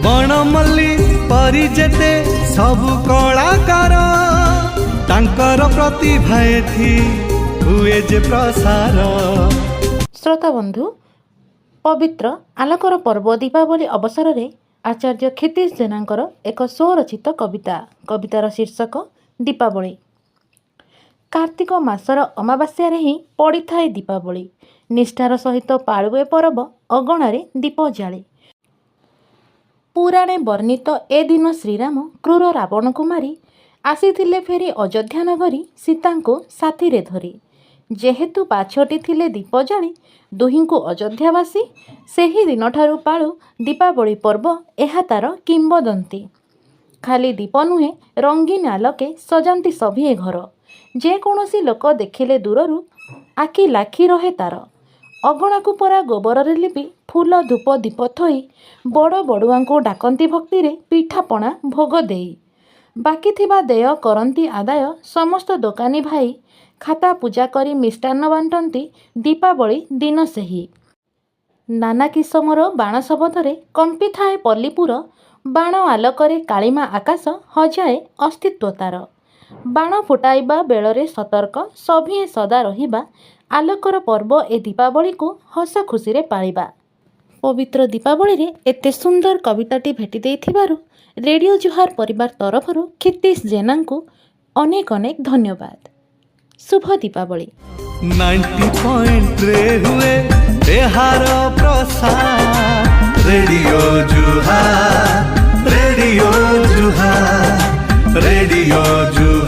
बनमल्ली परि जेते सबु कलाकार तांकर प्रतिभा एथि हुए जे प्रसार। श्रोता बंधु, पवित्र आलोकर पर्व दीपावली अवसर में आचार्य क्षितिज जेनांकर एक स्वरचित कवितार शीर्षक दीपावली। कार्तिक मासर अमावास्या ही पड़ी थाए दीपावली, निष्ठार सहित पालुए पर्व अगणारे दीप जाले। पुराणे वर्णित ए दिन श्रीराम क्रूर रावण को मारी आसीथिले फेरी अयोध्या नगरी सीता को साथी रे धरी। जेहेतु पाछटी थिले दीप जाली दुहीं को अयोध्यावासी सेही दिन ठारू पाळु दीपावली पर्व एहा तार किंबदंती। खाली दीप नुहे रंगीन आलोके सजाती सभिए घर, जेकोसी लोक देखिले दूररू आखि लाखी रहे तार। अगणा को परा गोबर रे लिपि फूल धूप दीप थोई बड़ बड़ुआ को डाकंती भक्ति रे पिठापणा भोग देई। बाकी थिबा देय करंती आदाय समस्त दोकानी भाई खाता पूजा करी मिष्टान्न बांटती दीपावली दिन सेही। नाना किसमर बाण शबदरे कंपी थाए पल्लीपुर, बाण आलोकरे कालीमा आकाश हजाए अस्तित्व तार। बाण फुटाइबा बेलरे सतर्क सभिए सदा रहिबा, आलोकर पर्व ए दीपावली को हस खुशी रे पालिबा। पवित्र दीपावली रे एते सुंदर कविताटी भेटी देइथिबारु रेडियो जुहार परिवार तरफरु क्षितिज जेना को अनेक अनेक धन्यवाद। शुभ दीपावली। 90.3 हुए बिहार प्रसार रेडियो जुहार, रेडियो जुहार, रेडियो जुहार।